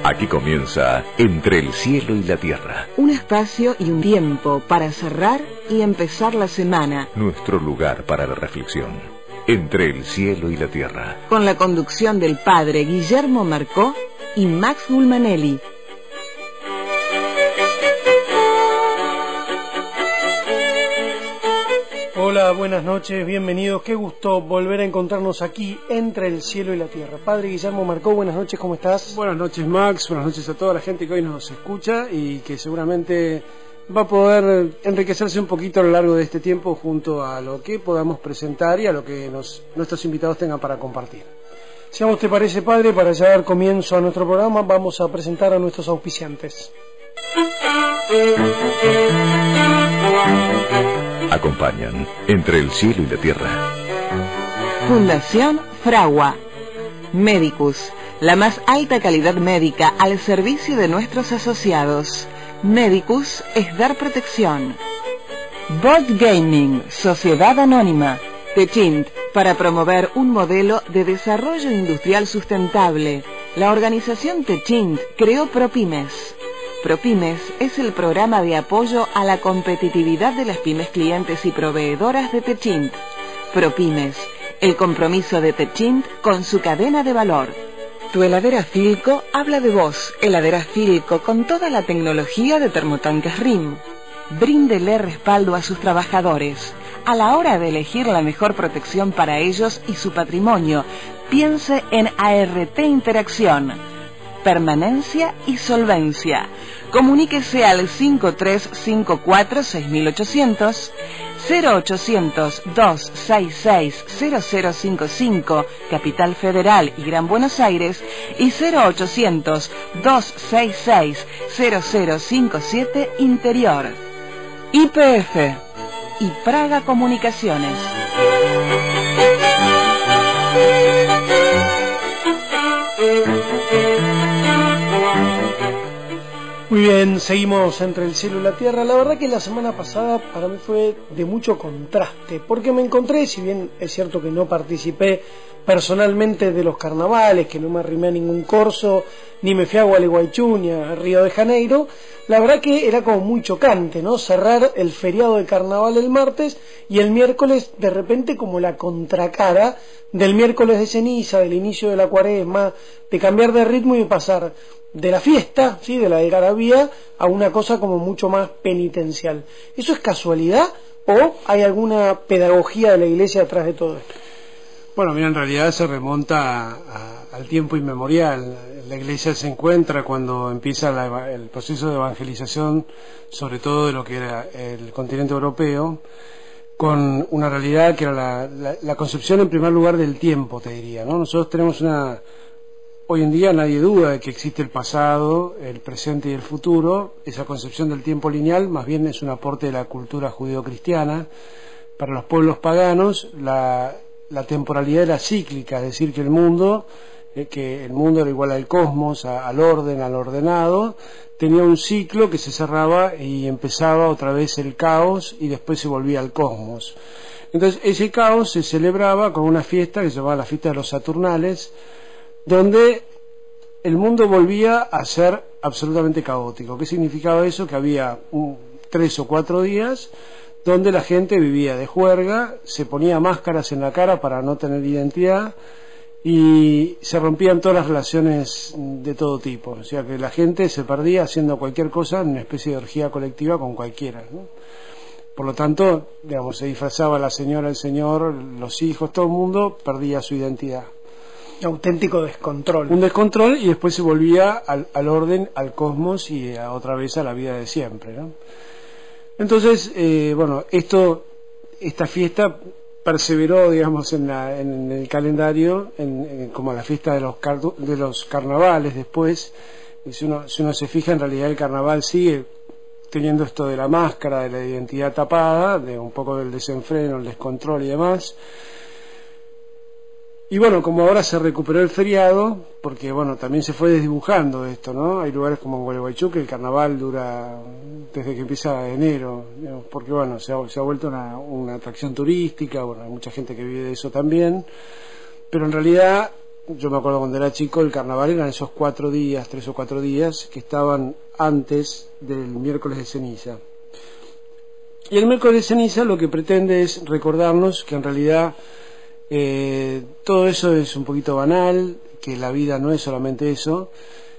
Aquí comienza Entre el cielo y la tierra. Un espacio y un tiempo para cerrar y empezar la semana. Nuestro lugar para la reflexión. Entre el cielo y la tierra. Con la conducción del padre Guillermo Marcó y Max Gulmanelli. Hola, buenas noches, bienvenidos. Qué gusto volver a encontrarnos aquí entre el cielo y la tierra. Padre Guillermo Marcó, buenas noches, ¿cómo estás? Buenas noches, Max. Buenas noches a toda la gente que hoy nos escucha y que seguramente va a poder enriquecerse un poquito a lo largo de este tiempo junto a lo que podamos presentar y a lo que nuestros invitados tengan para compartir. Si a vos te parece, padre, para ya dar comienzo a nuestro programa, vamos a presentar a nuestros auspiciantes. Acompañan Entre el cielo y la tierra. Fundación Fragua. Medicus, la más alta calidad médica al servicio de nuestros asociados. Medicus es dar protección. Board Gaming, Sociedad Anónima. Techint, para promover un modelo de desarrollo industrial sustentable. La organización Techint creó ProPymes. ProPymes es el programa de apoyo a la competitividad de las pymes clientes y proveedoras de Techint. ProPymes, el compromiso de Techint con su cadena de valor. Tu heladera Philco habla de vos. Heladera Philco con toda la tecnología de termotanques RIM. Bríndele respaldo a sus trabajadores. A la hora de elegir la mejor protección para ellos y su patrimonio, piense en ART Interacción. Permanencia y solvencia. Comuníquese al 5354-6800, 0800-266-0055, Capital Federal y Gran Buenos Aires, y 0800-266-0057, Interior. YPF y Praga Comunicaciones. Muy bien, seguimos entre el cielo y la tierra. La verdad que la semana pasada para mí fue de mucho contraste, porque me encontré, si bien es cierto que no participé personalmente de los carnavales, que no me arrimé a ningún corso, ni me fui a Gualeguaychú, ni a Río de Janeiro, la verdad que era como muy chocante, ¿no? Cerrar el feriado de carnaval el martes y el miércoles de repente como la contracara del miércoles de ceniza, del inicio de la cuaresma, de cambiar de ritmo y pasar de la fiesta, ¿sí?, de la algarabía, a una cosa como mucho más penitencial. ¿Eso es casualidad o hay alguna pedagogía de la Iglesia detrás de todo esto? Bueno, mira, en realidad se remonta al tiempo inmemorial. La Iglesia se encuentra cuando empieza el proceso de evangelización, sobre todo de lo que era el continente europeo, con una realidad que era la concepción en primer lugar del tiempo, te diría, ¿no? Nosotros tenemos hoy en día nadie duda de que existe el pasado, el presente y el futuro. Esa concepción del tiempo lineal más bien es un aporte de la cultura judeocristiana. Para los pueblos paganos la temporalidad era cíclica, es decir, que el mundo era igual al cosmos, al orden, al ordenado, tenía un ciclo que se cerraba y empezaba otra vez el caos y después se volvía al cosmos. Entonces ese caos se celebraba con una fiesta que se llamaba la fiesta de los Saturnales, donde el mundo volvía a ser absolutamente caótico. ¿Qué significaba eso? Que había 3 o 4 días donde la gente vivía de juerga, se ponía máscaras en la cara para no tener identidad y se rompían todas las relaciones de todo tipo. O sea que la gente se perdía haciendo cualquier cosa en una especie de orgía colectiva con cualquiera, ¿no? Por lo tanto, digamos, se disfrazaba la señora, el señor, los hijos, todo el mundo perdía su identidad. Auténtico descontrol. Un descontrol y después se volvía al orden, al cosmos y otra vez a la vida de siempre, ¿no? Entonces, esta fiesta perseveró, digamos, en el calendario como la fiesta de los carnavales después. Y si uno se fija, en realidad el carnaval sigue teniendo esto de la máscara, de la identidad tapada, de un poco del desenfreno, el descontrol y demás. Y bueno, como ahora se recuperó el feriado, porque bueno, también se fue desdibujando esto, ¿no? Hay lugares como en Gualeguaychú que el carnaval dura desde que empieza enero, digamos, porque bueno, se ha vuelto una atracción turística, bueno, hay mucha gente que vive de eso también, pero en realidad yo me acuerdo cuando era chico, el carnaval eran esos 4 días, 3 o 4 días, que estaban antes del miércoles de ceniza. Y el miércoles de ceniza lo que pretende es recordarnos que en realidad todo eso es un poquito banal, que la vida no es solamente eso,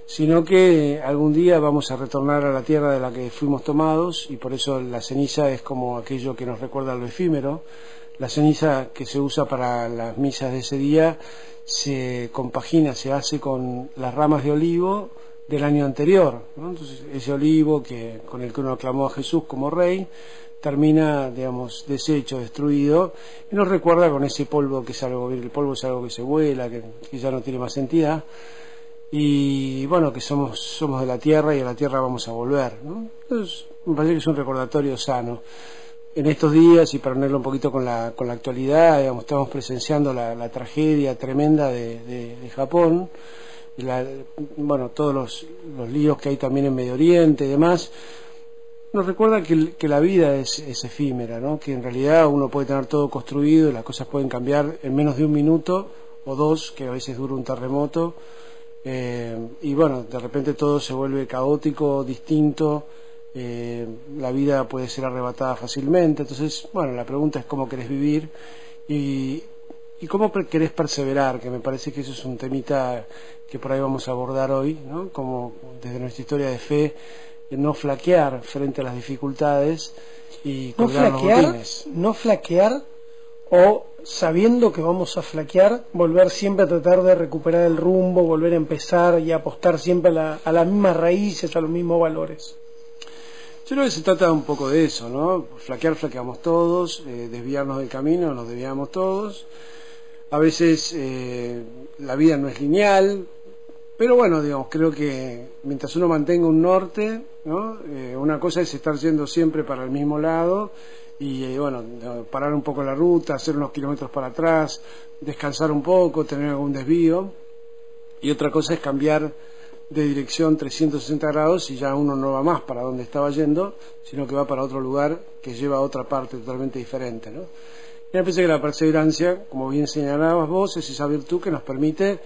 sino que algún día vamos a retornar a la tierra de la que fuimos tomados, y por eso la ceniza es como aquello que nos recuerda lo efímero. La ceniza que se usa para las misas de ese día se compagina, se hace con las ramas de olivo del año anterior, ¿no? Entonces ese olivo con el que uno aclamó a Jesús como rey termina, digamos, deshecho, destruido, y nos recuerda con ese polvo, que es algo, el polvo es algo que se vuela, que ya no tiene más entidad, y bueno, que somos de la tierra y a la tierra vamos a volver, ¿no? Entonces me parece que es un recordatorio sano. En estos días, y para unirlo un poquito con la actualidad, digamos, estamos presenciando la tragedia tremenda de Japón, bueno, todos los líos que hay también en Medio Oriente y demás. Nos recuerda que la vida es efímera, ¿no? Que en realidad uno puede tener todo construido y las cosas pueden cambiar en menos de 1 minuto o 2, que a veces dura un terremoto, y bueno, de repente todo se vuelve caótico, distinto. La vida puede ser arrebatada fácilmente. Entonces, bueno, la pregunta es cómo querés vivir y cómo querés perseverar, que me parece que eso es un temita que por ahí vamos a abordar hoy, ¿no? Como desde nuestra historia de fe, no flaquear frente a las dificultades y colgar los botines. No flaquear, o sabiendo que vamos a flaquear, volver siempre a tratar de recuperar el rumbo, volver a empezar y apostar siempre a las mismas raíces, a los mismos valores. Yo creo que se trata un poco de eso, ¿no? Flaquear, flaqueamos todos, desviarnos del camino, nos desviamos todos. A veces la vida no es lineal, pero bueno, digamos, creo que mientras uno mantenga un norte, ¿no? Una cosa es estar yendo siempre para el mismo lado y bueno, parar un poco la ruta, hacer unos kilómetros para atrás, descansar un poco, tener algún desvío, y otra cosa es cambiar de dirección 360 grados y ya uno no va más para donde estaba yendo, sino que va para otro lugar que lleva a otra parte totalmente diferente, ¿no? Y me parece que la perseverancia, como bien señalabas vos, es esa virtud que nos permite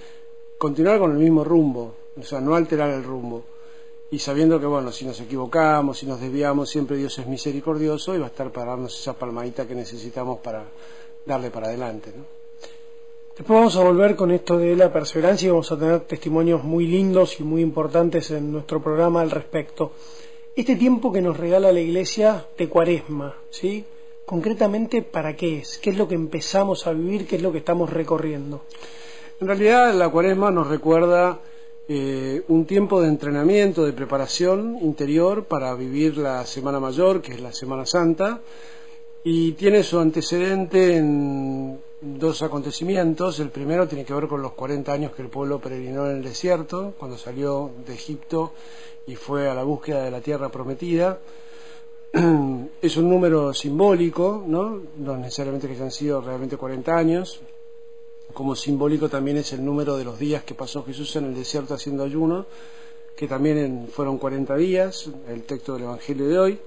continuar con el mismo rumbo, o sea, no alterar el rumbo, y sabiendo que, bueno, si nos equivocamos, si nos desviamos, siempre Dios es misericordioso y va a estar para darnos esa palmadita que necesitamos para darle para adelante, ¿no? Después vamos a volver con esto de la perseverancia y vamos a tener testimonios muy lindos y muy importantes en nuestro programa al respecto. Este tiempo que nos regala la Iglesia de Cuaresma, ¿sí? Concretamente, ¿para qué es? ¿Qué es lo que empezamos a vivir? ¿Qué es lo que estamos recorriendo? En realidad la Cuaresma nos recuerda un tiempo de entrenamiento, de preparación interior para vivir la Semana Mayor, que es la Semana Santa, y tiene su antecedente en 2 acontecimientos. El primero tiene que ver con los 40 años que el pueblo peregrinó en el desierto, cuando salió de Egipto y fue a la búsqueda de la tierra prometida. Es un número simbólico, ¿no? No necesariamente que hayan sido realmente 40 años. Como simbólico también es el número de los días que pasó Jesús en el desierto haciendo ayuno, que también fueron 40 días, el texto del Evangelio de hoy,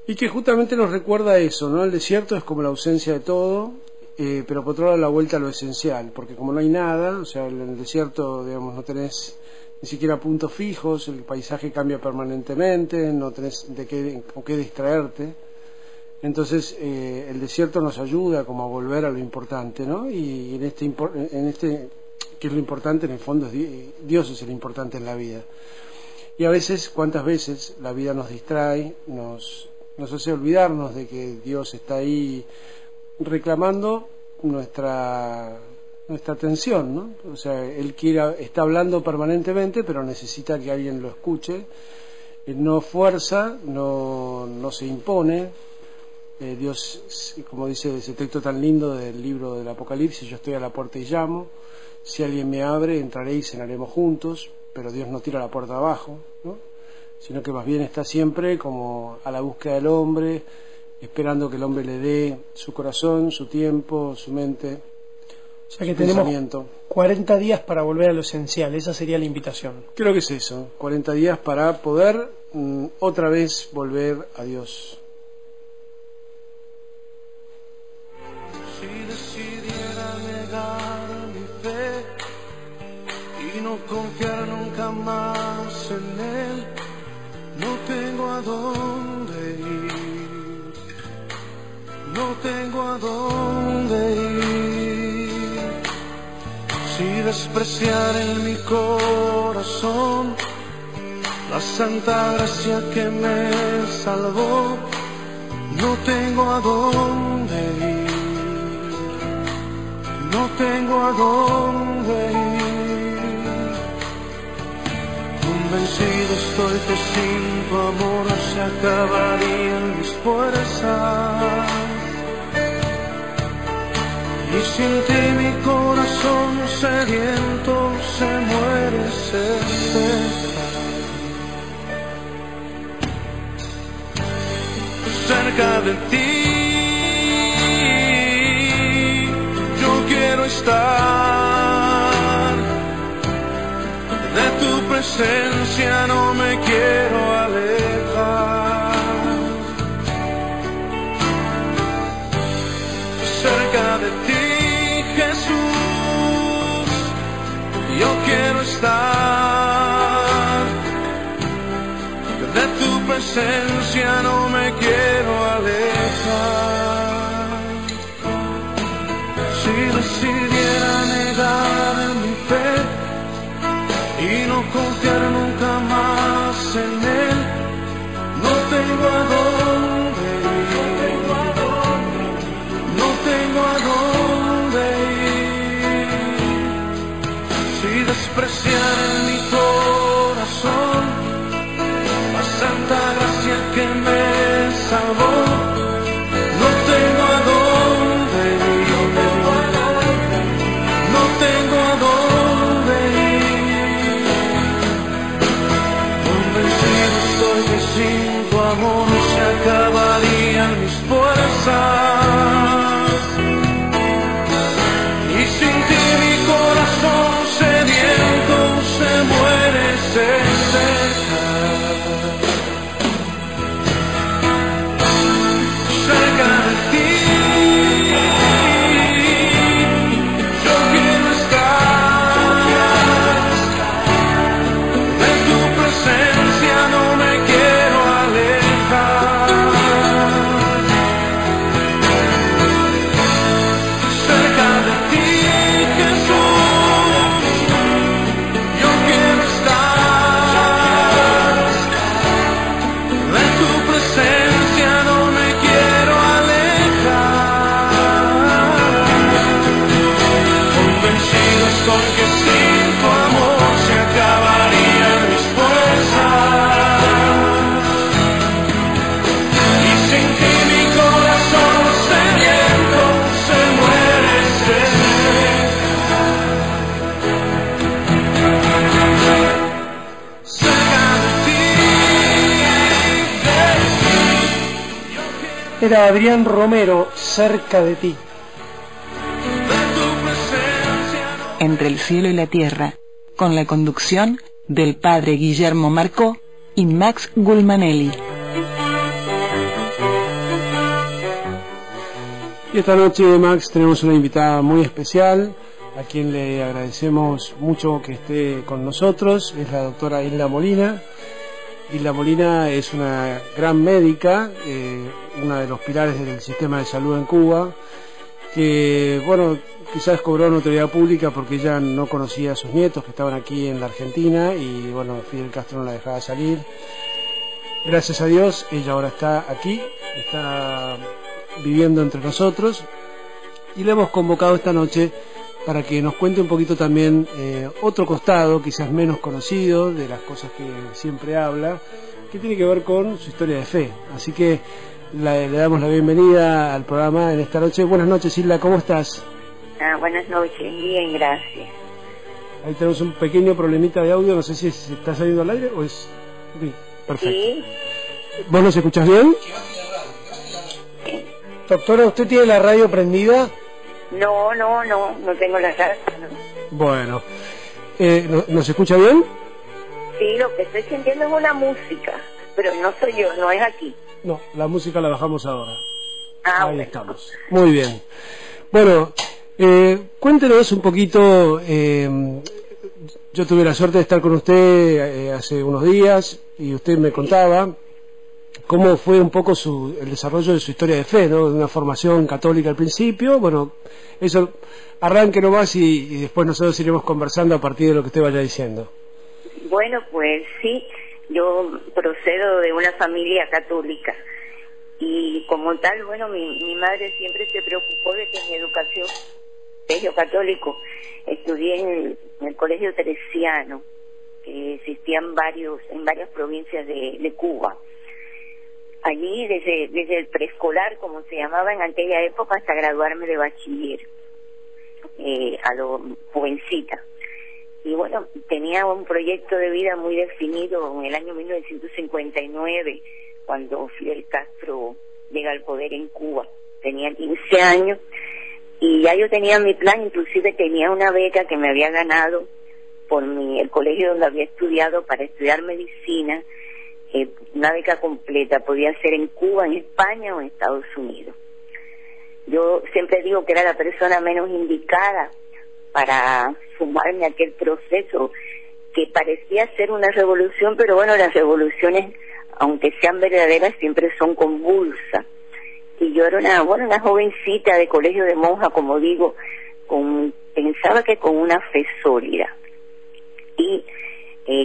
y que justamente nos recuerda eso, ¿no? El desierto es como la ausencia de todo, pero por otro lado la vuelta a lo esencial, porque como no hay nada, o sea, en el desierto, digamos, no tenés ni siquiera puntos fijos, el paisaje cambia permanentemente, no tenés con qué distraerte. Entonces el desierto nos ayuda como a volver a lo importante, ¿no? Y en este que es lo importante, en el fondo Dios es el importante en la vida. Y a veces, ¿cuántas veces la vida nos distrae, nos hace olvidarnos de que Dios está ahí reclamando nuestra atención, ¿no? O sea, Él está hablando permanentemente, pero necesita que alguien lo escuche. No fuerza, no se impone. Dios, como dice ese texto tan lindo del libro del Apocalipsis, yo estoy a la puerta y llamo, si alguien me abre, entraré y cenaremos juntos, pero Dios no tira la puerta abajo, ¿no? Sino que más bien está siempre como a la búsqueda del hombre, esperando que el hombre le dé su corazón, su tiempo, su mente, o sea que tenemos 40 días para volver a lo esencial, esa sería la invitación. Creo que es eso, 40 días para poder otra vez volver a Dios. Si decidiera negar mi fe, no confiar nunca más en él. No tengo a dónde ir, no tengo a dónde ir. Si despreciar en mi corazón la santa gracia que me salvó, no tengo a dónde ir, no tengo a dónde ir. Convencido estoy que sin tu amor se acabarían mis fuerzas, y sin ti mi corazón sediento se muere, se seca. Cerca de ti yo quiero estar, de tu presencia no me quiero alejar. Cerca de ti, Jesús, yo quiero estar, de tu presencia no me quiero alejar. Si decidiera negar mi fe y no confiar nunca más en él, no tengo a dónde ir, no tengo a dónde ir. Si despreciar en mi corazón la santa gracia que me salvó, no tengo a dónde ir, no tengo a dónde ir. Convencido estoy que sin tu amor se acabarían mis fuerzas, y sin ti mi corazón sediento se muere, se seca. Cerca de ti yo quiero estar, de tu presencia no me quiero alejar. Cerca de ti, Jesús, yo quiero estar, de tu presencia no me quiero alejar. Convencido estoy que sin tu amor se acabarían mis fuerzas, y sin ti mi corazón sediento se muere, se seca. Cerca de ti, Era Adrián Romero, Cerca de ti. de tu presencia no. Entre el cielo y la tierra, con la conducción del padre Guillermo Marcó y Max Gulmanelli. Y esta noche, Max, tenemos una invitada muy especial, a quien le agradecemos mucho que esté con nosotros. Es la doctora Hilda Molina. Hilda Molina es una gran médica, una de los pilares del sistema de salud en Cuba, que, bueno, quizás cobró notoriedad pública porque ella no conocía a sus nietos que estaban aquí en la Argentina y, bueno, Fidel Castro no la dejaba salir. Gracias a Dios, ella ahora está aquí, está viviendo entre nosotros, y le hemos convocado esta noche para que nos cuente un poquito también otro costado, quizás menos conocido, de las cosas que siempre habla, que tiene que ver con su historia de fe. Así que le damos la bienvenida al programa en esta noche. Buenas noches, Hilda, ¿cómo estás? Buenas noches, bien, gracias. Ahí tenemos un pequeño problemita de audio, no sé si está saliendo al aire o es... Sí, perfecto. Sí. ¿Vos nos escuchás bien? Doctora, ¿usted tiene la radio prendida? No tengo la radio. No. Bueno, ¿nos escucha bien? Sí, lo que estoy sintiendo es una música, pero no soy yo, no es aquí. No, la música la bajamos ahora. Ah, Ahí bueno. estamos. Muy bien. Bueno, cuéntenos un poquito, yo tuve la suerte de estar con usted hace unos días y usted me contaba cómo fue un poco el desarrollo de su historia de fe, ¿no? De una formación católica al principio. Bueno, eso arranque nomás y después nosotros iremos conversando a partir de lo que usted vaya diciendo. Bueno, pues sí, yo procedo de una familia católica y como tal, bueno, mi madre siempre se preocupó de que mi educación, colegio católico, estudié en el colegio teresiano, que existía en varias provincias de Cuba. Allí desde el preescolar, como se llamaba en aquella época, hasta graduarme de bachiller, a lo jovencita. Y bueno, tenía un proyecto de vida muy definido en el año 1959, cuando Fidel Castro llega al poder en Cuba. Tenía 15 años y ya yo tenía mi plan, inclusive tenía una beca que me había ganado por el colegio donde había estudiado para estudiar medicina, una beca completa, podía ser en Cuba, en España o en Estados Unidos. Yo siempre digo que era la persona menos indicada para sumarme a aquel proceso que parecía ser una revolución, pero bueno, las revoluciones, aunque sean verdaderas, siempre son convulsas. Y yo era una jovencita de colegio de monja, como digo, pensaba que con una fe sólida. Y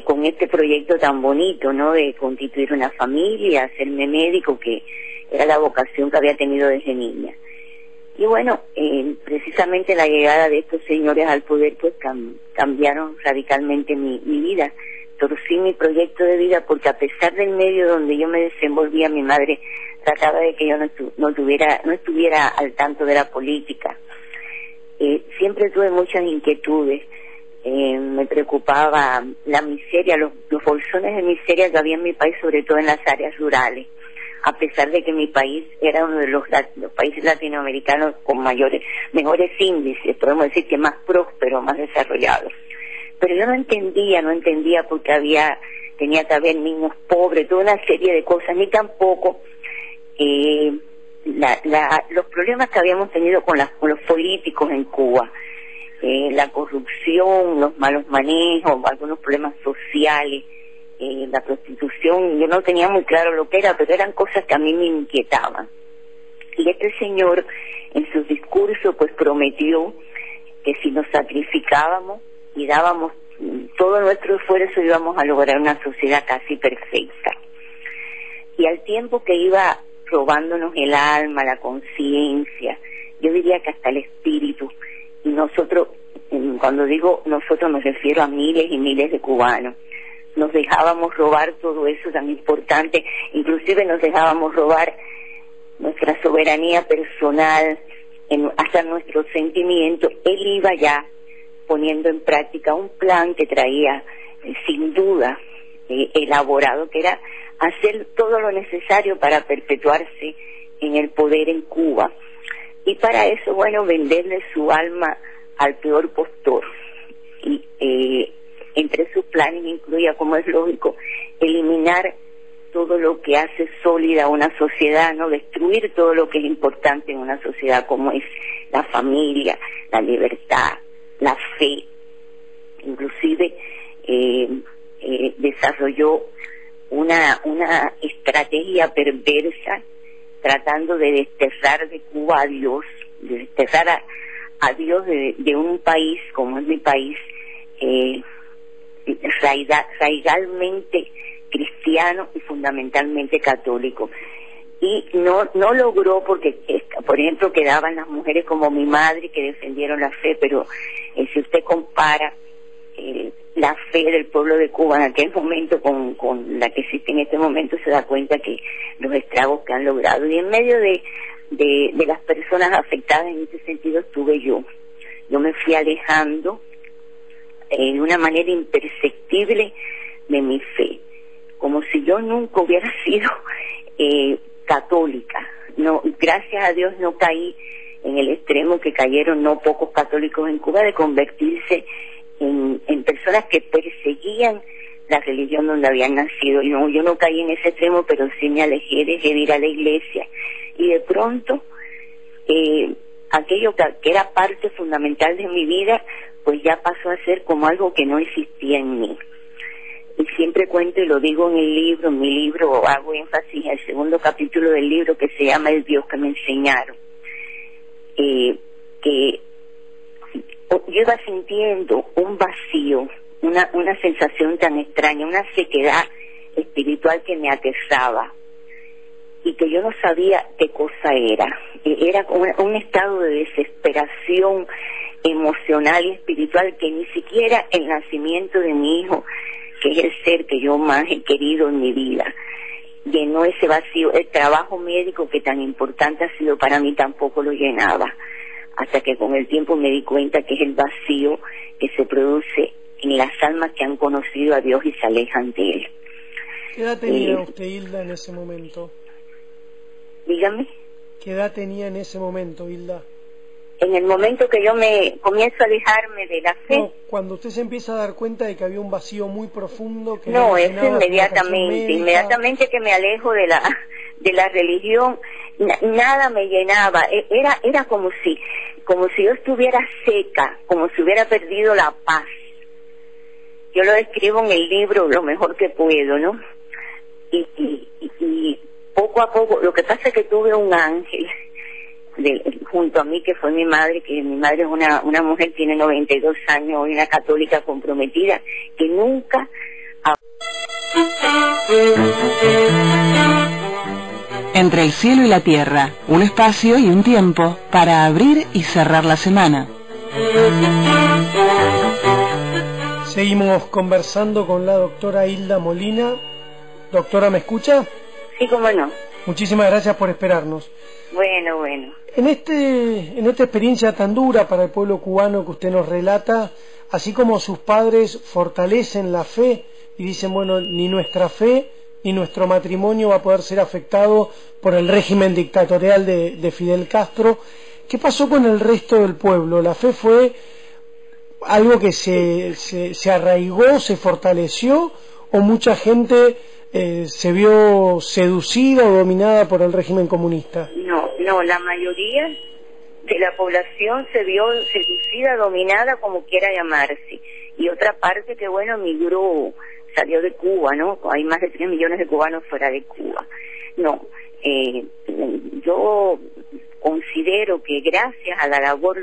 con este proyecto tan bonito, ¿no?, de constituir una familia, hacerme médico, que era la vocación que había tenido desde niña. Y bueno, precisamente la llegada de estos señores al poder pues cambiaron radicalmente mi vida. Torcí mi proyecto de vida porque a pesar del medio donde yo me desenvolvía, mi madre trataba de que yo no estuviera al tanto de la política. Siempre tuve muchas inquietudes. Me preocupaba la miseria, los bolsones de miseria que había en mi país, sobre todo en las áreas rurales, a pesar de que mi país era uno de los países latinoamericanos con mejores índices, podemos decir que más prósperos, más desarrollados. Pero yo no entendía porque tenía que haber niños pobres, toda una serie de cosas, ni tampoco los problemas que habíamos tenido con los políticos en Cuba. La corrupción, los malos manejos, algunos problemas sociales, la prostitución. Yo no tenía muy claro lo que era, pero eran cosas que a mí me inquietaban. Y este señor en sus discursos pues prometió que si nos sacrificábamos y dábamos todo nuestro esfuerzo íbamos a lograr una sociedad casi perfecta. Y al tiempo que iba robándonos el alma, la conciencia, yo diría que hasta el espíritu. Y nosotros, cuando digo nosotros me refiero a miles y miles de cubanos, nos dejábamos robar todo eso tan importante, inclusive nos dejábamos robar nuestra soberanía personal, hasta nuestros sentimientos. Él iba ya poniendo en práctica un plan que traía sin duda elaborado, que era hacer todo lo necesario para perpetuarse en el poder en Cuba. Y para eso, bueno, venderle su alma al peor postor. Y entre sus planes incluía, como es lógico, eliminar todo lo que hace sólida una sociedad, no destruir todo lo que es importante en una sociedad, como es la familia, la libertad, la fe. Inclusive desarrolló una estrategia perversa tratando de desterrar de Cuba a Dios, de desterrar a Dios de un país como es mi país, radigalmente cristiano y fundamentalmente católico. Y no logró porque, por ejemplo, quedaban las mujeres como mi madre que defendieron la fe, pero si usted compara la fe del pueblo de Cuba en aquel momento con la que existe en este momento, se da cuenta que los estragos que han logrado. Y en medio de las personas afectadas en ese sentido estuve yo. Yo me fui alejando de una manera imperceptible de mi fe, como si yo nunca hubiera sido católica. No, gracias a Dios no caí en el extremo que cayeron no pocos católicos en Cuba, de convertirse en personas que perseguían la religión donde habían nacido. Yo no caí en ese extremo, pero sí me alejé, dejé de ir a la iglesia. Y de pronto aquello que era parte fundamental de mi vida, pues ya pasó a ser como algo que no existía en mí. Y siempre cuento, y lo digo en mi libro hago énfasis en el segundo capítulo del libro, que se llama El Dios que me enseñaron, que yo iba sintiendo un vacío, una sensación tan extraña, una sequedad espiritual que me atesaba, y que yo no sabía qué cosa era. Era un estado de desesperación emocional y espiritual que ni siquiera el nacimiento de mi hijo, que es el ser que yo más he querido en mi vida, llenó ese vacío. El trabajo médico, que tan importante ha sido para mí, tampoco lo llenaba, hasta que con el tiempo me di cuenta que es el vacío que se produce en las almas que han conocido a Dios y se alejan de Él. ¿Qué edad tenía usted, Hilda, en ese momento? Dígame. ¿Qué edad tenía en ese momento, Hilda? En el momento que yo me comienzo a alejarme de la fe. No, cuando usted se empieza a dar cuenta de que había un vacío muy profundo. Que no, eso inmediatamente que me alejo de la religión, nada me llenaba. Era como si yo estuviera seca, como si hubiera perdido la paz. Yo lo describo en el libro lo mejor que puedo, ¿no? Y poco a poco, lo que pasa es que tuve un ángel junto a mí, que fue mi madre, que mi madre es una mujer, tiene 92 años, una católica comprometida, que nunca... Entre el cielo y la tierra, un espacio y un tiempo para abrir y cerrar la semana. Seguimos conversando con la doctora Hilda Molina. Doctora, ¿me escucha? Sí, cómo no. Muchísimas gracias por esperarnos. Bueno. En esta experiencia tan dura para el pueblo cubano que usted nos relata, así como sus padres fortalecen la fe y dicen, bueno, ni nuestra fe ni nuestro matrimonio va a poder ser afectado por el régimen dictatorial de Fidel Castro, ¿qué pasó con el resto del pueblo? ¿La fe fue algo que se arraigó, se fortaleció, o mucha gente se vio seducida o dominada por el régimen comunista? No, la mayoría de la población se vio seducida, dominada, como quiera llamarse, y otra parte que, bueno, migró, salió de Cuba, ¿no? Hay más de 3 millones de cubanos fuera de Cuba. No, yo considero que gracias a la labor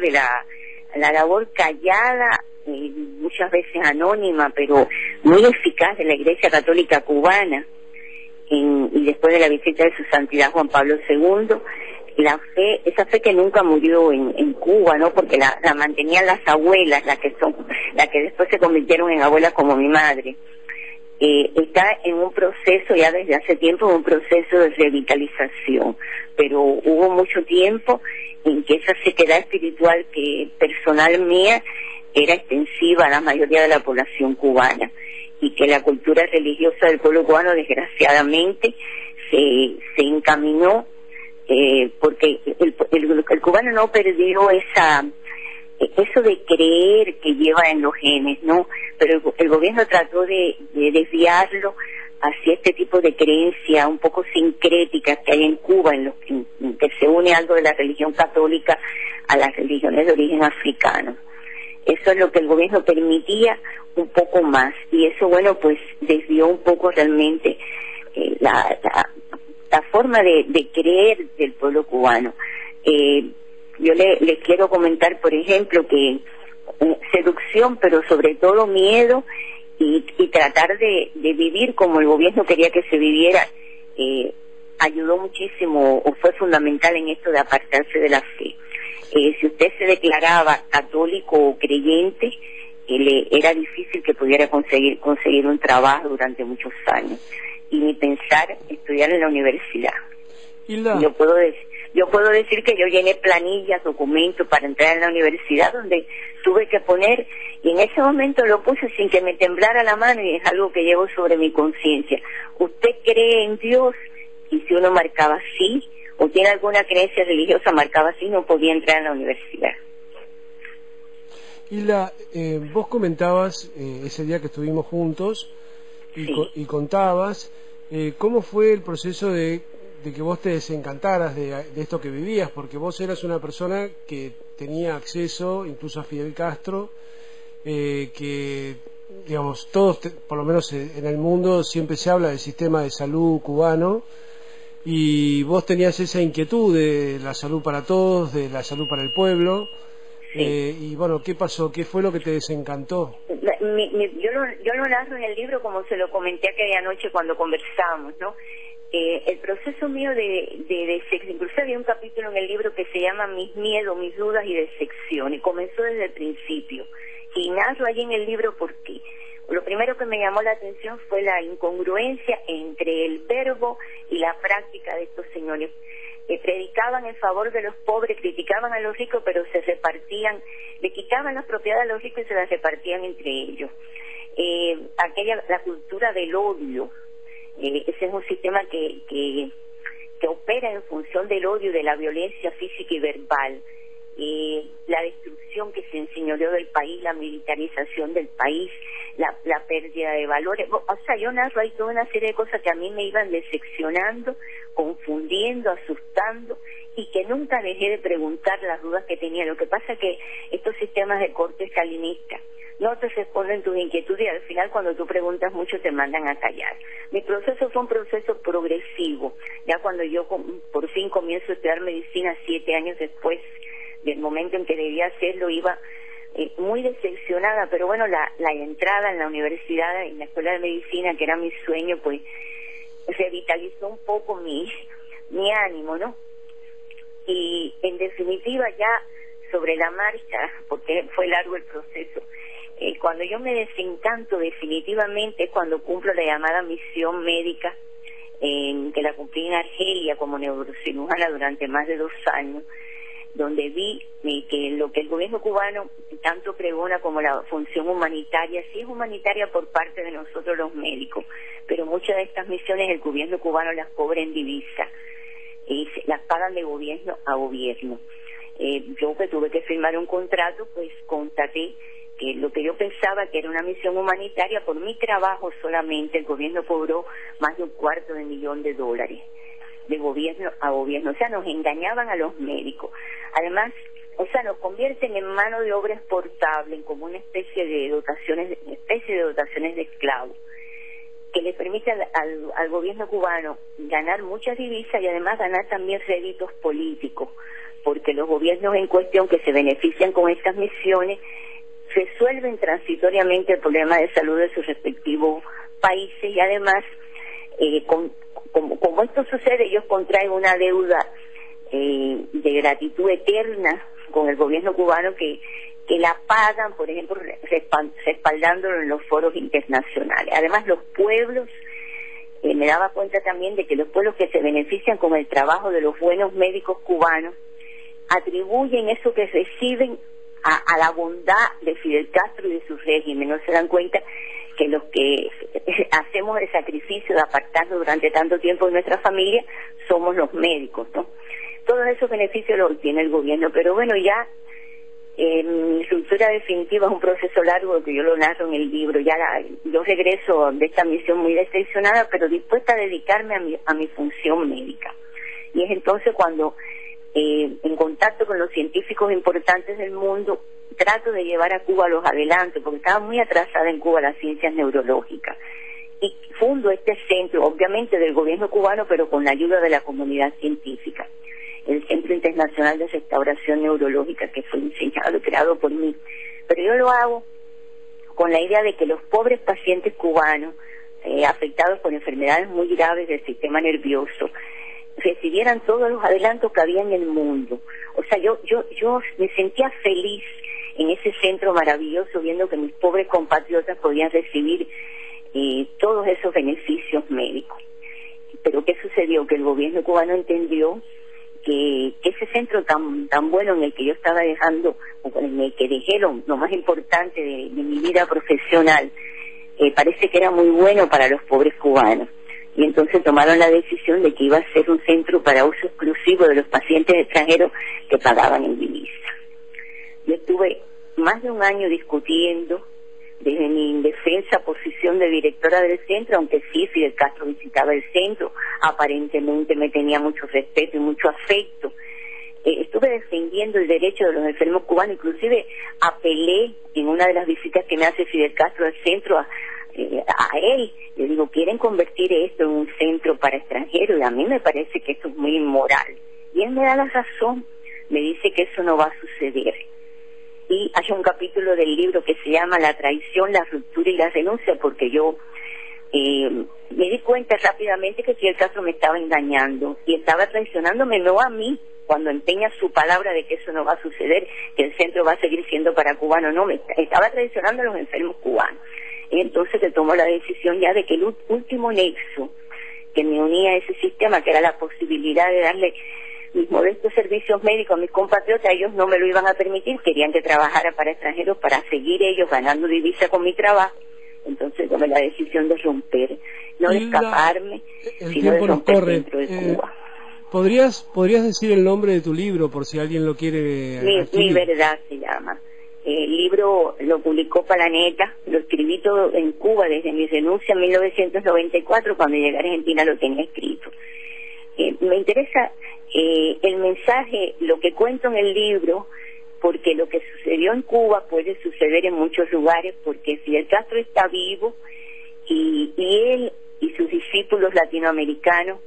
la labor callada, muchas veces anónima, pero muy eficaz, de la Iglesia Católica Cubana, y después de la visita de su santidad Juan Pablo II, la fe, esa fe que nunca murió en Cuba, ¿no? Porque la mantenían las abuelas, las que después se convirtieron en abuelas, como mi madre. Está en un proceso, ya desde hace tiempo, un proceso de revitalización, pero hubo mucho tiempo en que esa sequedad espiritual, que personal mía, era extensiva a la mayoría de la población cubana, y que la cultura religiosa del pueblo cubano, desgraciadamente, se encaminó, porque el cubano no perdió eso de creer que lleva en los genes, ¿no? Pero el gobierno trató de desviarlo hacia este tipo de creencias un poco sincréticas que hay en Cuba, en que se une algo de la religión católica a las religiones de origen africano. Eso es lo que el gobierno permitía un poco más, y eso, bueno, pues desvió un poco realmente la forma de creer del pueblo cubano. Yo les quiero comentar, por ejemplo, que seducción, pero sobre todo miedo, y tratar de vivir como el gobierno quería que se viviera, ayudó muchísimo, o fue fundamental en esto de apartarse de la fe. Si usted se declaraba católico o creyente, era difícil que pudiera conseguir un trabajo durante muchos años, y ni pensar estudiar en la universidad. Hilda, yo puedo decir que yo llené planillas, documentos para entrar en la universidad, donde tuve que poner, y en ese momento lo puse sin que me temblara la mano, y es algo que llevo sobre mi conciencia: ¿usted cree en Dios? Y si uno marcaba sí, o tiene alguna creencia religiosa, marcaba sí, no podía entrar en la universidad. Hilda, vos comentabas ese día que estuvimos juntos, Sí. y contabas cómo fue el proceso de que vos te desencantaras de esto que vivías, porque vos eras una persona que tenía acceso incluso a Fidel Castro, que digamos todos, por lo menos en el mundo siempre se habla del sistema de salud cubano, y vos tenías esa inquietud de la salud para todos, de la salud para el pueblo. Y bueno, ¿qué pasó? ¿Qué fue lo que te desencantó? Yo lo narro en el libro como se lo comenté aquella noche cuando conversamos, ¿no? El proceso mío de incluso había un capítulo en el libro que se llama Mis miedos, mis dudas y decepción, y comenzó desde el principio. Y narro allí en el libro por qué. Lo primero que me llamó la atención fue la incongruencia entre el verbo y la práctica de estos señores. Predicaban en favor de los pobres, criticaban a los ricos, pero se repartían, le quitaban las propiedades a los ricos y se las repartían entre ellos. La cultura del odio, ese es un sistema que opera en función del odio, de la violencia física y verbal. La destrucción que se enseñoreó del país, la militarización del país, la pérdida de valores. O sea, yo narro ahí toda una serie de cosas que a mí me iban decepcionando, confundiendo, asustando, y que nunca dejé de preguntar las dudas que tenía. Lo que pasa es que estos sistemas de corte stalinista no te responden tus inquietudes, y al final cuando tú preguntas mucho te mandan a callar. Mi proceso fue un proceso progresivo. Ya cuando yo por fin comienzo a estudiar medicina 7 años después del momento en que debía hacerlo, iba muy decepcionada, pero bueno, la entrada en la universidad, en la escuela de medicina, que era mi sueño, pues revitalizó un poco mi ánimo, ¿no? Y en definitiva, ya sobre la marcha, porque fue largo el proceso, cuando yo me desencanto definitivamente, cuando cumplo la llamada misión médica, que la cumplí en Argelia como neurocirujana durante más de 2 años, donde vi que lo que el gobierno cubano tanto pregona como la función humanitaria, sí es humanitaria por parte de nosotros los médicos, pero muchas de estas misiones el gobierno cubano las cobra en divisa y las pagan de gobierno a gobierno. Yo que tuve que firmar un contrato, pues constaté que lo que yo pensaba que era una misión humanitaria, por mi trabajo solamente el gobierno cobró más de $250,000 de gobierno a gobierno. O sea, nos engañaban a los médicos. Además, o sea, nos convierten en mano de obra exportable, como una especie de dotaciones de esclavos, que le permite al gobierno cubano ganar muchas divisas y además ganar también réditos políticos, porque los gobiernos en cuestión que se benefician con estas misiones resuelven transitoriamente el problema de salud de sus respectivos países, y además como esto sucede, ellos contraen una deuda de gratitud eterna con el gobierno cubano que la pagan, por ejemplo, respaldándolo en los foros internacionales. Además, los pueblos, me daba cuenta también de que los pueblos que se benefician con el trabajo de los buenos médicos cubanos atribuyen eso que reciben a la bondad de Fidel Castro y de su régimen. No se dan cuenta que los que hacemos el sacrificio de apartarnos durante tanto tiempo de nuestra familia somos los médicos, ¿no? Todos esos beneficios los obtiene el gobierno, pero bueno, ya mi ruptura definitiva es un proceso largo que yo lo narro en el libro. Yo regreso de esta misión muy decepcionada, pero dispuesta a dedicarme a mi función médica. Y es entonces cuando, en contacto con los científicos importantes del mundo, trato de llevar a Cuba los adelantos, porque estaba muy atrasada en Cuba las ciencias neurológicas. Y fundo este centro, obviamente del gobierno cubano, pero con la ayuda de la comunidad científica, el Centro Internacional de Restauración Neurológica, que fue diseñado y creado por mí. Pero yo lo hago con la idea de que los pobres pacientes cubanos, afectados por enfermedades muy graves del sistema nervioso, recibieran todos los adelantos que había en el mundo. O sea, yo me sentía feliz en ese centro maravilloso, viendo que mis pobres compatriotas podían recibir todos esos beneficios médicos. Pero ¿qué sucedió? Que el gobierno cubano entendió que ese centro tan bueno en el que yo estaba dejando, o en el que dejé lo más importante de mi vida profesional, parece que era muy bueno para los pobres cubanos. Y entonces tomaron la decisión de que iba a ser un centro para uso exclusivo de los pacientes extranjeros que pagaban en divisa. Yo estuve más de un año discutiendo, desde mi indefensa posición de directora del centro, aunque sí, Fidel Castro visitaba el centro, aparentemente me tenía mucho respeto y mucho afecto. Estuve defendiendo el derecho de los enfermos cubanos, inclusive apelé en una de las visitas que me hace Fidel Castro al centro a él. Le digo, quieren convertir esto en un centro para extranjeros, y a mí me parece que esto es muy inmoral. Y él me da la razón, me dice que eso no va a suceder. Y hay un capítulo del libro que se llama La traición, la ruptura y la renuncia, porque yo me di cuenta rápidamente que Fidel Castro me estaba engañando y estaba traicionándome, no a mí, cuando empeña su palabra de que eso no va a suceder, que el centro va a seguir siendo para cubanos, no, me estaba traicionando a los enfermos cubanos. Y entonces se tomó la decisión ya de que el último nexo que me unía a ese sistema, que era la posibilidad de darle mis modestos servicios médicos a mis compatriotas, ellos no me lo iban a permitir, querían que trabajara para extranjeros para seguir ellos ganando divisa con mi trabajo. Entonces tomé la decisión de romper, no de escaparme, sino de romper dentro de Cuba. ¿Podrías decir el nombre de tu libro por si alguien lo quiere Mi verdad se llama. El libro lo publicó Planeta, lo escribí todo en Cuba desde mi renuncia en 1994, cuando llegué a Argentina lo tenía escrito. Me interesa el mensaje, lo que cuento en el libro, porque lo que sucedió en Cuba puede suceder en muchos lugares, porque Fidel Castro está vivo y él y sus discípulos latinoamericanos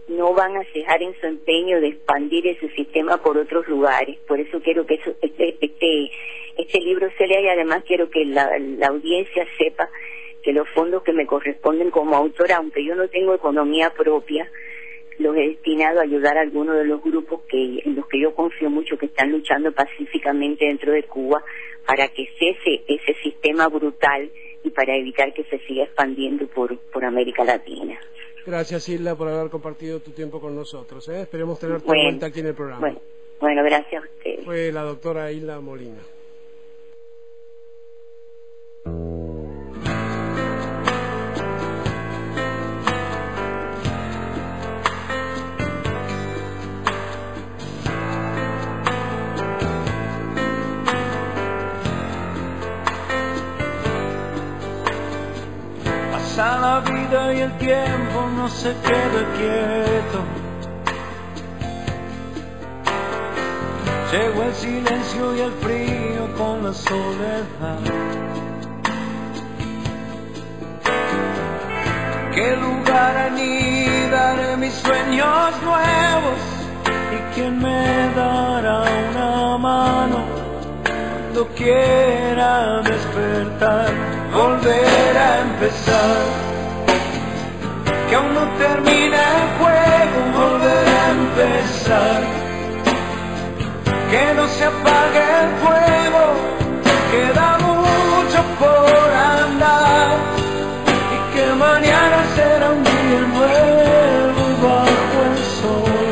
no van a cejar en su empeño de expandir ese sistema por otros lugares. Por eso quiero que este libro se lea, y además quiero que la audiencia sepa que los fondos que me corresponden como autora, aunque yo no tengo economía propia, los he destinado a ayudar a algunos de los grupos en los que yo confío mucho, que están luchando pacíficamente dentro de Cuba para que cese ese sistema brutal y para evitar que se siga expandiendo por América Latina. Gracias, Hilda, por haber compartido tu tiempo con nosotros. Esperemos tenerte de vuelta aquí en el programa. Bueno, gracias a ustedes. Fue la doctora Hilda Molina. La vida y el tiempo no se queda quieto. Llegó el silencio y el frío con la soledad. ¿Qué lugar anidaré mis sueños nuevos? ¿Y quién me dará una mano cuando quiera despertar? Volver a empezar, que aún no termina el juego. Volver a empezar, que no se apague el fuego, queda mucho por andar, y que mañana será un día nuevo bajo el sol.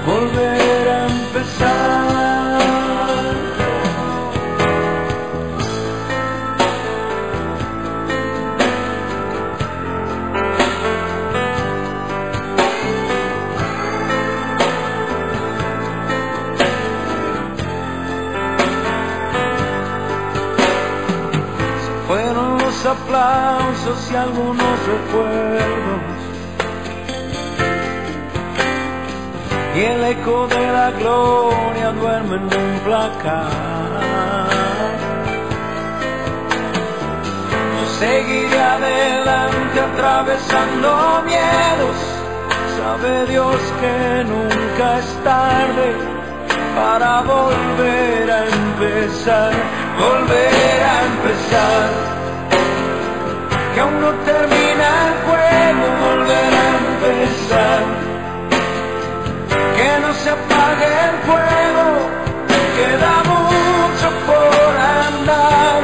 Volver a empezar. Aplausos y algunos recuerdos, y el eco de la gloria duerme en un placar. Yo seguiré adelante atravesando miedos. Sabe Dios que nunca es tarde para volver a empezar. Volver a empezar, que aún no termina el juego. Volver a empezar, que no se apague el fuego, queda mucho por andar,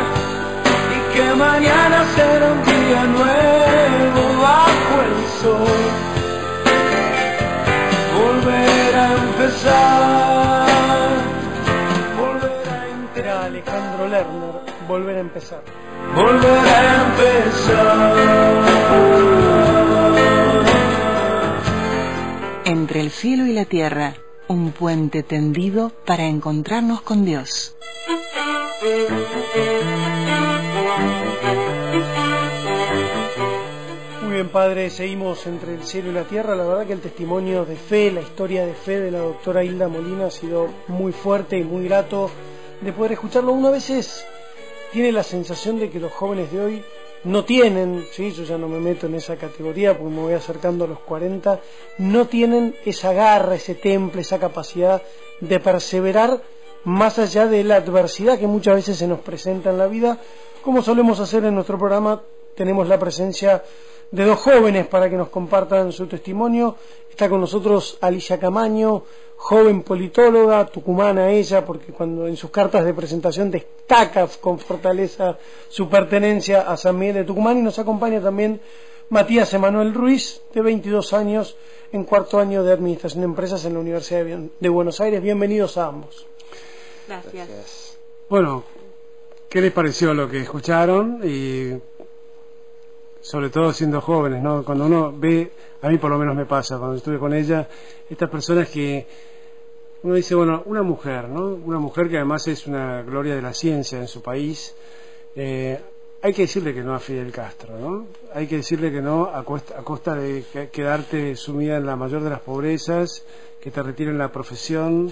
y que mañana será un día nuevo bajo el sol. Volver a empezar, volver a empezar. Era Alejandro Lerner, Volver a empezar. Volver a empezar. Entre el cielo y la tierra, un puente tendido para encontrarnos con Dios. Muy bien, padre, seguimos entre el cielo y la tierra. La verdad que el testimonio de fe, la historia de fe de la doctora Hilda Molina ha sido muy fuerte y muy grato de poder escucharlo. Uno a veces tiene la sensación de que los jóvenes de hoy no tienen, ¿sí? Yo ya no me meto en esa categoría porque me voy acercando a los 40, no tienen esa garra, ese temple, esa capacidad de perseverar más allá de la adversidad que muchas veces se nos presenta en la vida. Como solemos hacer en nuestro programa, tenemos la presencia de dos jóvenes para que nos compartan su testimonio. Está con nosotros Alicia Camaño, joven politóloga, tucumana ella, porque cuando en sus cartas de presentación destaca con fortaleza su pertenencia a San Miguel de Tucumán, y nos acompaña también Matías Emanuel Ruiz, de 22 años, en cuarto año de Administración de Empresas en la Universidad de Buenos Aires. Bienvenidos a ambos. Gracias. Bueno, ¿qué les pareció lo que escucharon? Y sobre todo siendo jóvenes, ¿no? Cuando uno ve, a mí por lo menos me pasa, cuando estuve con ella, estas personas que uno dice, bueno, una mujer, ¿no? Una mujer que además es una gloria de la ciencia en su país. Hay que decirle que no a Fidel Castro, ¿no? Hay que decirle que no a costa de quedarte sumida en la mayor de las pobrezas, que te retiren la profesión,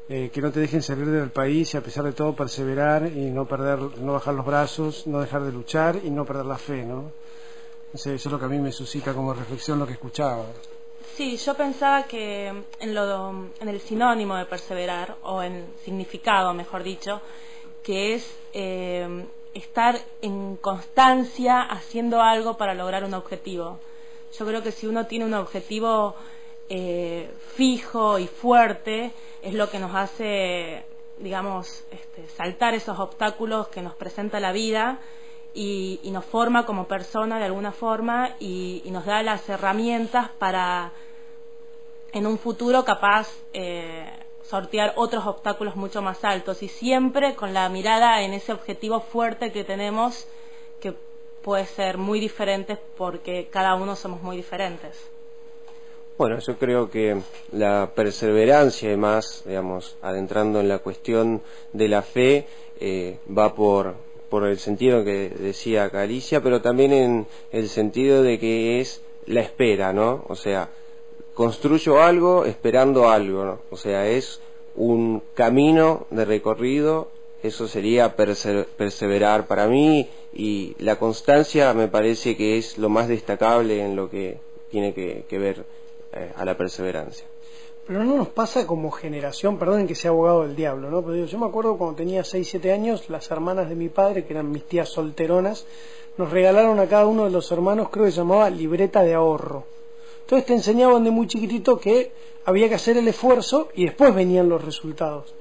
que no te dejen salir del país y a pesar de todo perseverar y no bajar los brazos, no dejar de luchar y no perder la fe, ¿no? Eso es lo que a mí me suscita como reflexión lo que escuchaba. Sí, yo pensaba que en el sinónimo de perseverar, o en significado, mejor dicho, que es estar en constancia haciendo algo para lograr un objetivo. Yo creo que si uno tiene un objetivo fijo y fuerte, es lo que nos hace, digamos, saltar esos obstáculos que nos presenta la vida y nos forma como persona de alguna forma y nos da las herramientas para en un futuro capaz sortear otros obstáculos mucho más altos, y siempre con la mirada en ese objetivo fuerte que tenemos, que puede ser muy diferente porque cada uno somos muy diferentes. Bueno, yo creo que la perseverancia, además, digamos, adentrando en la cuestión de la fe, va por el sentido que decía Alicia, pero también en el sentido de que es la espera, ¿no? O sea, construyo algo esperando algo, ¿no? O sea, es un camino de recorrido, eso sería perseverar para mí, y la constancia me parece que es lo más destacable en lo que tiene que ver a la perseverancia. Pero no nos pasa como generación, perdonen que sea abogado del diablo, ¿no? Pero digo, yo me acuerdo cuando tenía 6, 7 años, las hermanas de mi padre, que eran mis tías solteronas, nos regalaron a cada uno de los hermanos, creo que se llamaba libreta de ahorro. Entonces te enseñaban de muy chiquitito que había que hacer el esfuerzo y después venían los resultados.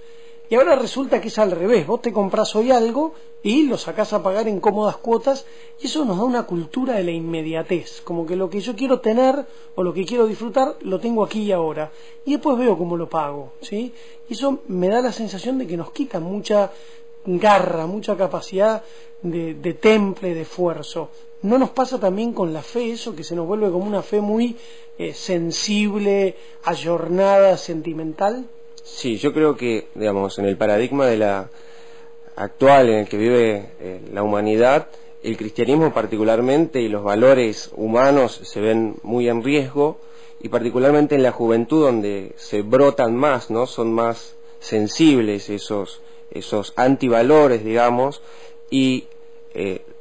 Y ahora resulta que es al revés, vos te comprás hoy algo y lo sacás a pagar en cómodas cuotas, y eso nos da una cultura de la inmediatez, como que lo que yo quiero tener o lo que quiero disfrutar lo tengo aquí y ahora, y después veo cómo lo pago, ¿sí? Y eso me da la sensación de que nos quita mucha garra, mucha capacidad de temple, de esfuerzo. ¿No nos pasa también con la fe eso, que se nos vuelve como una fe muy sensible, ayornada, sentimental? Sí, yo creo que, digamos, en el paradigma de la actual en el que vive la humanidad, el cristianismo particularmente y los valores humanos se ven muy en riesgo, y particularmente en la juventud, donde se brotan más, ¿no? Son más sensibles esos antivalores, digamos, y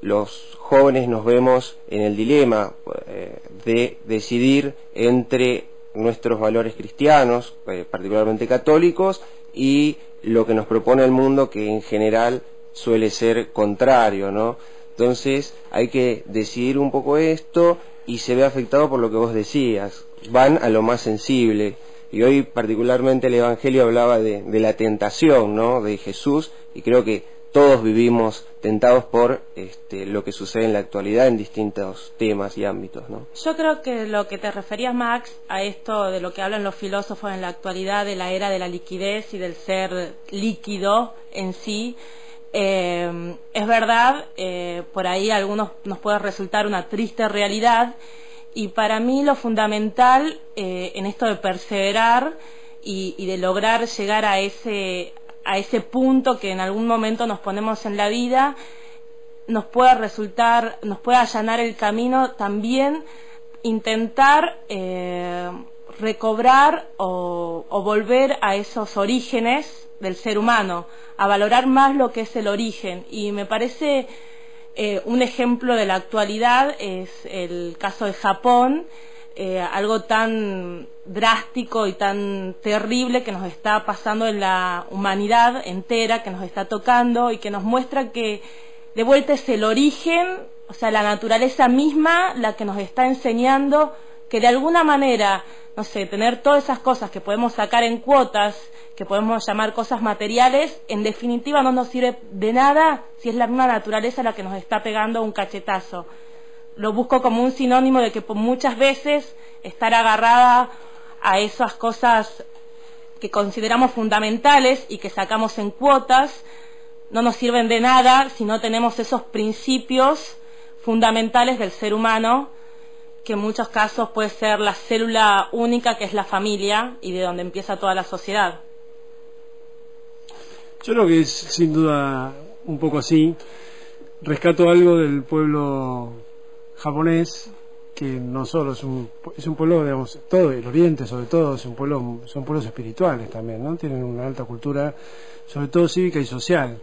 los jóvenes nos vemos en el dilema de decidir entre nuestros valores cristianos, particularmente católicos, y lo que nos propone el mundo, que en general suele ser contrario, ¿no? Entonces hay que decidir un poco esto, y se ve afectado por lo que vos decías, van a lo más sensible. Y hoy particularmente el Evangelio hablaba de la tentación, ¿no? De Jesús, y creo que todos vivimos tentados por lo que sucede en la actualidad en distintos temas y ámbitos, ¿no? Yo creo que lo que te referías, Max, a esto de lo que hablan los filósofos en la actualidad, de la era de la liquidez y del ser líquido en sí, es verdad, por ahí a algunos nos puede resultar una triste realidad, y para mí lo fundamental en esto de perseverar y de lograr llegar a a ese punto que en algún momento nos ponemos en la vida, nos pueda allanar el camino también intentar recobrar o volver a esos orígenes del ser humano, a valorar más lo que es el origen. Y me parece un ejemplo de la actualidad es el caso de Japón, algo tan drástico y tan terrible que nos está pasando en la humanidad entera, que nos está tocando y que nos muestra que de vuelta es el origen, o sea, la naturaleza misma la que nos está enseñando que de alguna manera, no sé, tener todas esas cosas que podemos sacar en cuotas, que podemos llamar cosas materiales, en definitiva no nos sirve de nada si es la misma naturaleza la que nos está pegando un cachetazo. Lo busco como un sinónimo de que muchas veces estar agarrada a esas cosas que consideramos fundamentales y que sacamos en cuotas no nos sirven de nada si no tenemos esos principios fundamentales del ser humano, que en muchos casos puede ser la célula única que es la familia y de donde empieza toda la sociedad. Yo creo que es sin duda un poco así. Rescato algo del pueblo japonés, que no solo es un pueblo, digamos, todo el Oriente sobre todo, son pueblos espirituales también, ¿no? Tienen una alta cultura, sobre todo cívica y social.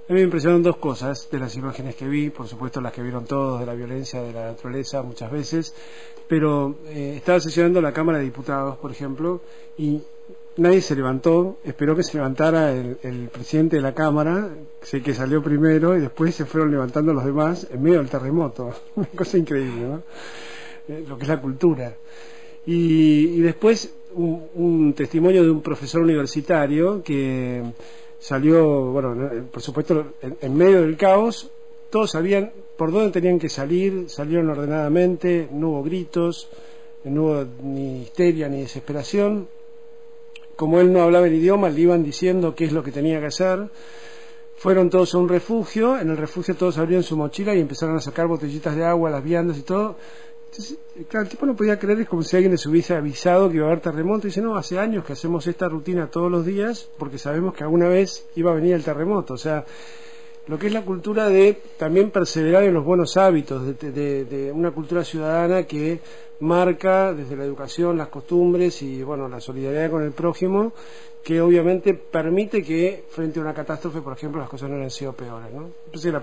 A mí me impresionaron dos cosas de las imágenes que vi, por supuesto las que vieron todos, de la violencia de la naturaleza muchas veces, pero estaba sesionando la Cámara de Diputados, por ejemplo, y nadie se levantó, esperó que se levantara el presidente de la Cámara, sé que salió primero, y después se fueron levantando los demás en medio del terremoto. Una cosa increíble, ¿no? Lo que es la cultura. Y después un testimonio de un profesor universitario que salió, bueno, por supuesto, en medio del caos, todos sabían por dónde tenían que salir, salieron ordenadamente, no hubo gritos, no hubo ni histeria ni desesperación. Como él no hablaba el idioma, le iban diciendo qué es lo que tenía que hacer. Fueron todos a un refugio, en el refugio todos abrieron su mochila y empezaron a sacar botellitas de agua, las viandas y todo. Entonces, claro, el tipo no podía creer, es como si alguien les hubiese avisado que iba a haber terremoto. Y dice, no, hace años que hacemos esta rutina todos los días porque sabemos que alguna vez iba a venir el terremoto. O sea, lo que es la cultura de también perseverar en los buenos hábitos, de una cultura ciudadana que marca desde la educación, las costumbres y, bueno, la solidaridad con el prójimo, que obviamente permite que frente a una catástrofe, por ejemplo, las cosas no hayan sido peores, ¿no? Entonces,